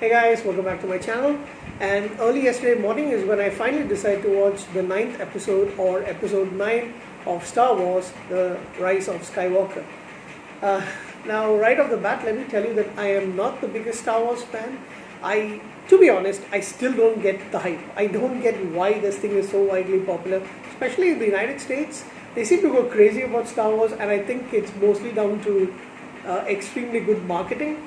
Hey guys, welcome back to my channel. And early yesterday morning is when I finally decided to watch the ninth episode or episode 9 of Star Wars, The Rise of Skywalker. Now, right off the bat, let me tell you that I am not the biggest Star Wars fan. To be honest, I still don't get the hype. I don't get why this thing is so widely popular, especially in the United States. They seem to go crazy about Star Wars, and I think it's mostly down to extremely good marketing.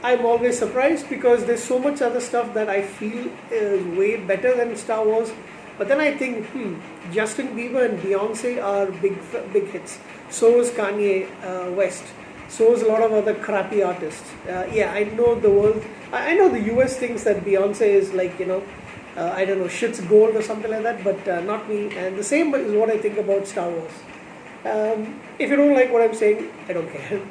I'm always surprised because there's so much other stuff that I feel is way better than Star Wars. But then I think, Justin Bieber and Beyonce are big hits. So is Kanye West. So is a lot of other crappy artists. I know the world. I know the US thinks that Beyonce is like, I don't know, shit's gold or something like that, but not me. And the same is what I think about Star Wars. If you don't like what I'm saying, I don't care.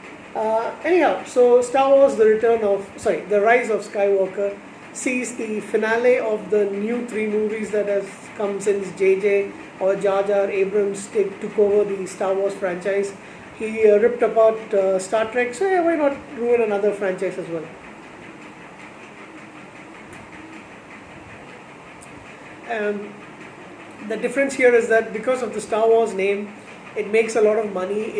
Anyhow, so Star Wars: The Rise of Skywalker sees the finale of the new 3 movies that has come since JJ or Jar Jar Abrams took over the Star Wars franchise. He ripped apart Star Trek, so why not ruin another franchise as well? The difference here is that because of the Star Wars name, it makes a lot of money.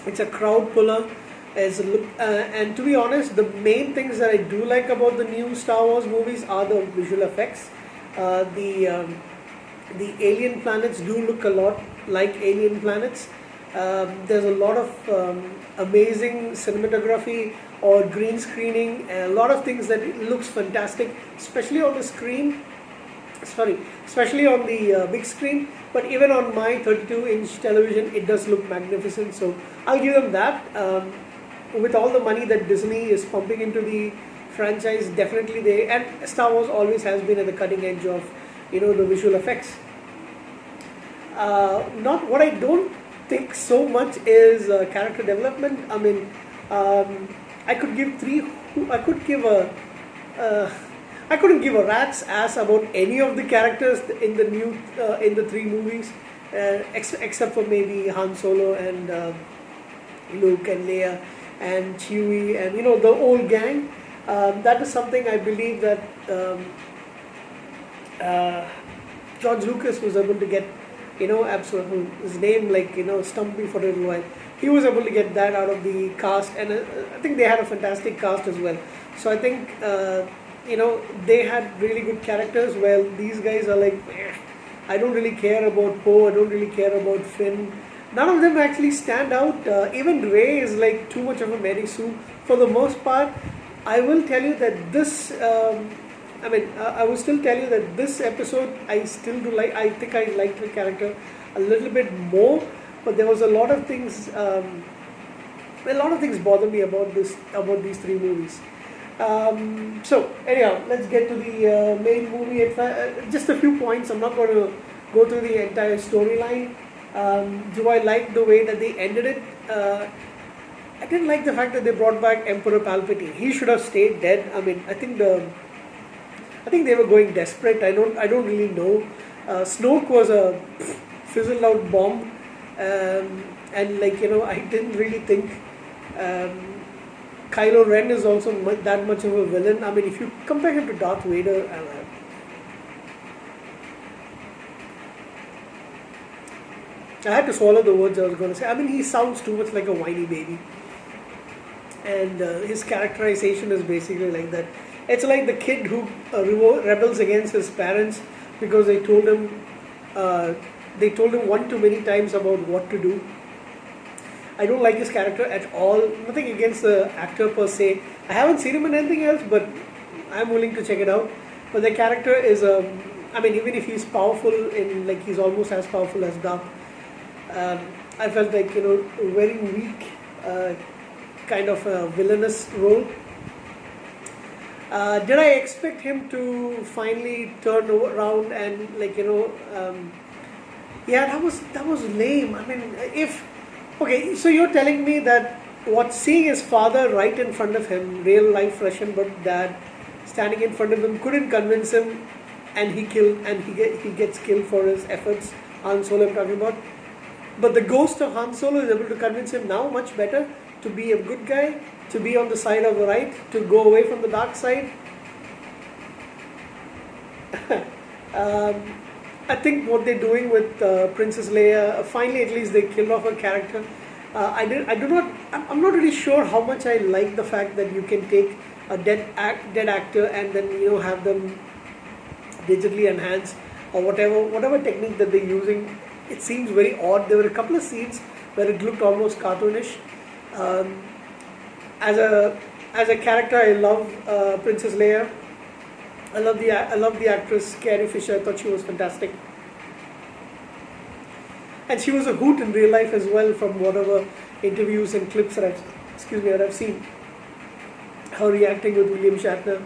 It's a crowd puller. And to be honest, the main things that I do like about the new Star Wars movies are the visual effects. The alien planets do look a lot like alien planets. There's a lot of amazing cinematography or green screening, a lot of things that it looks fantastic, especially on the screen. Especially on the big screen, but even on my 32-inch television, it does look magnificent. So I'll give them that. With all the money that Disney is pumping into the franchise, definitely and Star Wars always has been at the cutting edge of, the visual effects. Not what I don't think so much is character development. I mean, I could give I couldn't give a rat's ass about any of the characters in the 3 movies, except for maybe Han Solo and Luke and Leia and Chewie and the old gang. That is something I believe that George Lucas was able to get. Absolutely, his name stumped me for a little while. He was able to get that out of the cast, and I think they had a fantastic cast as well. So I think. They had really good characters. Well, these guys are like, I don't really care about Poe, I don't really care about Finn. None of them actually stand out. Even Rey is like too much of a Mary Sue. For the most part, I will tell you that this, I will still tell you that this episode, I still do like, I think I liked the character a little bit more, but there was a lot of things, bother me about these 3 movies. So anyhow, let's get to the main movie. Just a few points. I'm not going to go through the entire storyline. Do I like the way that they ended it? I didn't like the fact that they brought back Emperor Palpatine. He should have stayed dead. I mean, I think they were going desperate. I don't really know. Snoke was a fizzled out bomb, and I didn't really think. Kylo Ren is also that much of a villain. I mean, if you compare him to Darth Vader, I had to swallow the words I was going to say. I mean, he sounds too much like a whiny baby. And his characterization is basically like that. It's like the kid who rebels against his parents because they told him one too many times about what to do. I don't like his character at all. Nothing against the actor per se. I haven't seen him in anything else, but I'm willing to check it out. But the character is, even if he's powerful he's almost as powerful as Darth. I felt like, a very weak, kind of a villainous role. Did I expect him to finally turn around and that was lame. I mean, okay, so you're telling me that seeing his father right in front of him, real life Russian but dad, standing in front of him, couldn't convince him, and he gets killed for his efforts. Han Solo I'm talking about. But the ghost of Han Solo is able to convince him now much better to be a good guy. to be on the side of the right, to go away from the dark side. um, I think what they're doing with Princess Leia, finally at least they killed off her character. I do not, I'm not really sure how much I like the fact that you can take a dead actor and then have them digitally enhanced or whatever technique that they're using. It seems very odd. There were a couple of scenes where it looked almost cartoonish. Um, as a character, I love Princess Leia. I love the actress Carrie Fisher. I thought she was fantastic, and she was a hoot in real life as well. From whatever interviews and clips that I've seen, her reacting with William Shatner.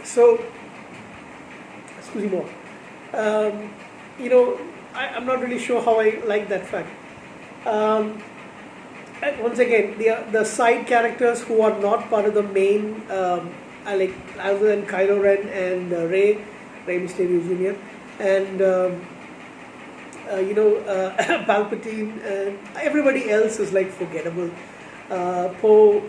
So, excuse me more. Um, I'm not really sure how I like that fact. And once again, the side characters who are not part of the main, I like other than Kylo Ren and Rey Mysterio Jr. and Palpatine, and everybody else is like forgettable. Poe,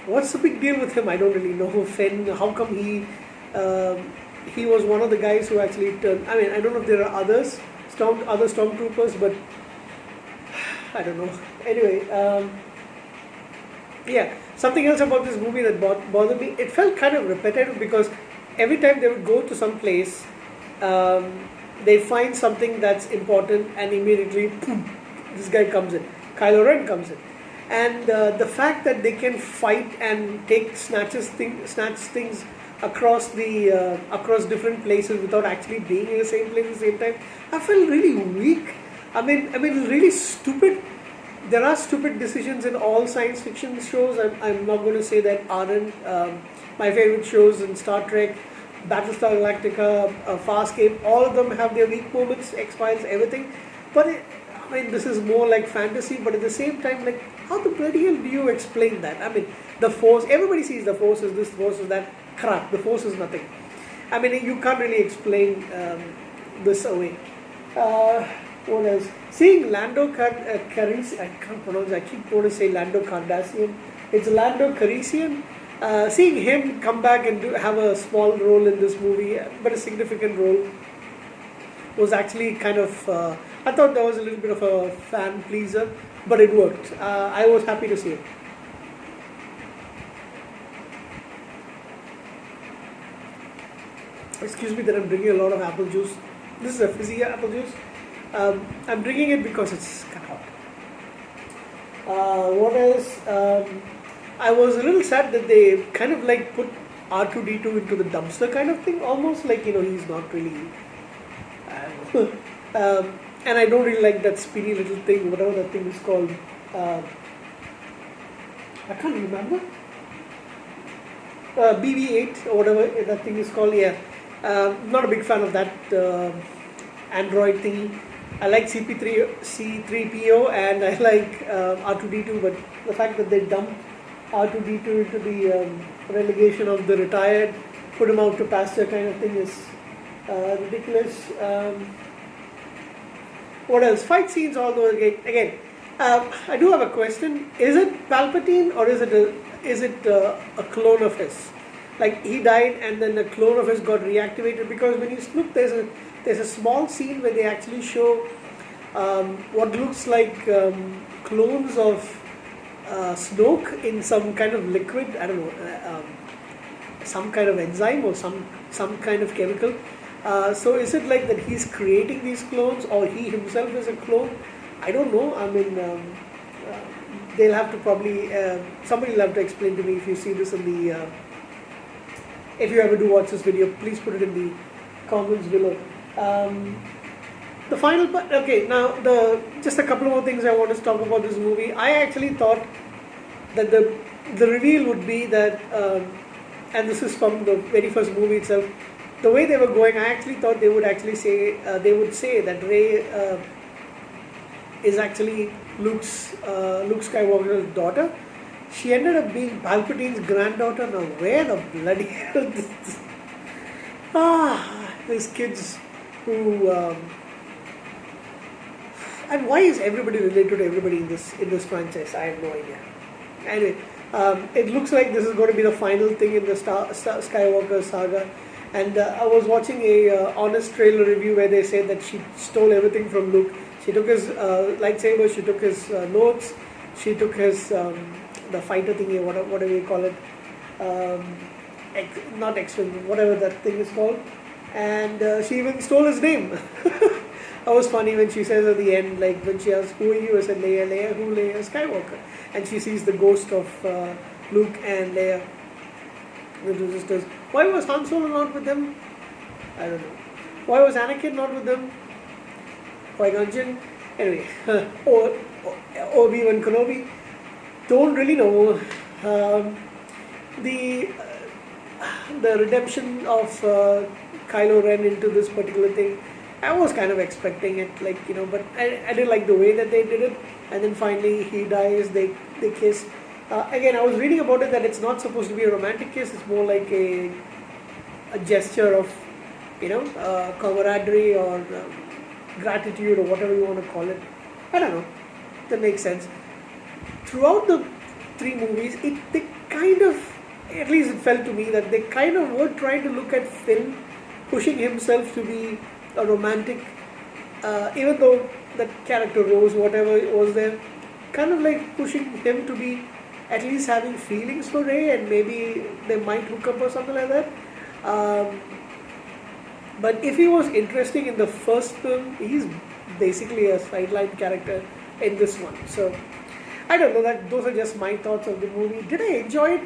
what's the big deal with him? I don't really know. Finn, how come he was one of the guys who actually turned. I mean, I don't know if there are other stormtroopers, but I don't know. Anyway, yeah, something else about this movie that bothered me. It felt kind of repetitive because every time they would go to some place, they find something that's important, and immediately, boom, this guy comes in. Kylo Ren comes in, and the fact that they can fight and snatch things across different places without actually being in the same place at the same time, I felt really weak. I mean, really stupid. There are stupid decisions in all science fiction shows. I'm not going to say that aren't. My favorite shows in Star Trek, Battlestar Galactica, Farscape, all of them have their weak moments, X-Files, everything. But this is more like fantasy, but at the same time, like, how the bloody hell do you explain that? I mean, the Force, everybody sees the Force is this, the Force is that. Crap, the Force is nothing. I mean, you can't really explain this away. What else? Seeing Lando Calrissian, I can't pronounce, I keep wanting to say Lando Calrissian. It's Lando Calrissian. Seeing him come back and have a small role in this movie, but a significant role, was actually kind of, I thought that was a little bit of a fan pleaser, but it worked. I was happy to see it. Excuse me that I'm drinking a lot of apple juice. This is a fizzy apple juice. I'm drinking it because it's kind of hot. What else? I was a little sad that they kind of like put R2D2 into the dumpster kind of thing, almost like, he's not really. And I don't really like that spinny little thing, whatever that thing is called. I can't remember. BB-8 or whatever that thing is called. Yeah. Not a big fan of that Android thingy. I like C3PO and I like R2D2, but the fact that they dumped R2D2 into the relegation of the retired, put him out to pasture kind of thing is ridiculous. What else? Fight scenes, although again, I do have a question. Is it Palpatine or is it a clone of his? Like, he died and then a clone of his got reactivated, because when you look, there's a small scene where they actually show what looks like clones of Snoke in some kind of liquid. I don't know, some kind of enzyme or some kind of chemical. So is it like that he's creating these clones, or he himself is a clone? I don't know. I mean, they'll have to probably somebody will have to explain to me. If you see this in the if you ever do watch this video, please put it in the comments below. The final part. Okay, now just a couple more things I want to talk about this movie. I actually thought that the reveal would be that, and this is from the very first movie itself. The way they were going, I actually thought they would say that Rey is actually Luke Skywalker's daughter. She ended up being Palpatine's granddaughter. Now, where the bloody hell these kids who And why is everybody related to everybody in this franchise? I have no idea. Anyway, it looks like this is going to be the final thing in the Skywalker saga. And I was watching a honest trailer review where they said that she stole everything from Luke. She took his lightsaber, she took his notes, she took his the fighter thingy, whatever you call it, not X-Wing, whatever that thing is called, and she even stole his name. That was funny when she says at the end, like when she asks, "Who are you?" I said, "Leia, Leia, who Leia Skywalker?" And she sees the ghost of Luke and Leia, the two sisters. Why was Han Solo not with them? I don't know. Why was Anakin not with them? Qui-Gon Jinn? Anyway, or Obi-Wan Kenobi? Don't really know. The redemption of Kylo Ren into this particular thing, I was kind of expecting it, like, but I didn't like the way that they did it. And then finally he dies, they kiss. Again, I was reading about it that it's not supposed to be a romantic kiss, it's more like a gesture of, camaraderie or gratitude or whatever you want to call it. I don't know. That makes sense. Throughout the 3 movies, they kind of, at least it felt to me that they kind of were trying to look at Finn pushing himself to be a romantic, even though that character Rose, whatever was there, kind of like pushing him to be at least having feelings for Rey, and maybe they might hook up or something like that. But if he was interesting in the first film, he's basically a sideline character in this one. So I don't know, that those are just my thoughts of the movie. Did I enjoy it?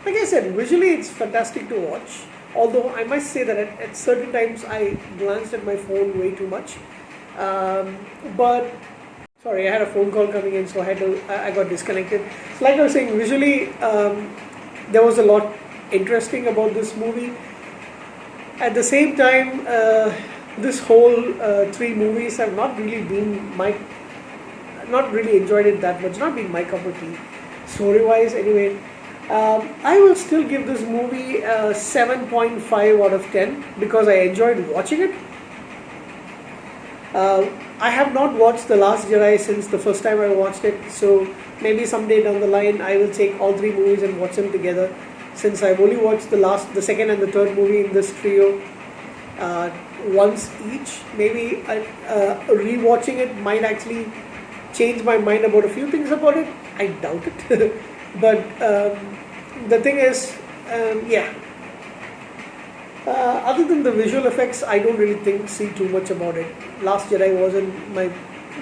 Like I said, visually it's fantastic to watch. Although I must say that at certain times I glanced at my phone way too much. But sorry, I had a phone call coming in, so I got disconnected. So like I was saying, visually there was a lot interesting about this movie. At the same time, this whole 3 movies have not really enjoyed it that much, not been my cup of tea, story wise anyway. I will still give this movie a 7.5 out of 10 because I enjoyed watching it. I have not watched The Last Jedi since the first time I watched it, so maybe someday down the line I will take all 3 movies and watch them together. Since I've only watched the second and the third movie in this trio once each, maybe rewatching it might actually change my mind about a few things about it. I doubt it. But the thing is, other than the visual effects, I don't really see too much about it. Last Jedi wasn't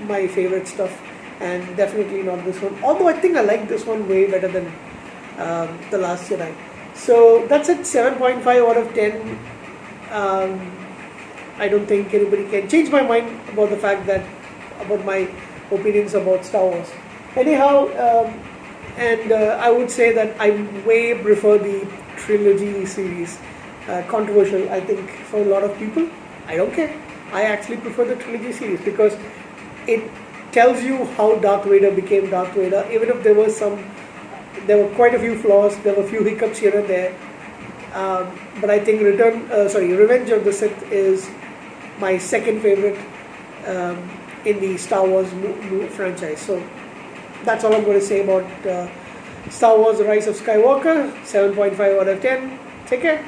my favorite stuff, and definitely not this one. Although I think I like this one way better than The Last Jedi. So that's it, 7.5 out of 10. I don't think anybody can change my mind about the fact that, about my opinions about Star Wars. Anyhow, I would say that I way prefer the trilogy series. Controversial, I think, for a lot of people. I don't care. I actually prefer the trilogy series because it tells you how Darth Vader became Darth Vader, even if there were quite a few flaws, there were a few hiccups here and there. But I think Revenge of the Sith is my second favorite in the Star Wars franchise. So that's all I'm going to say about Star Wars: The Rise of Skywalker. 7.5 out of 10. Take care.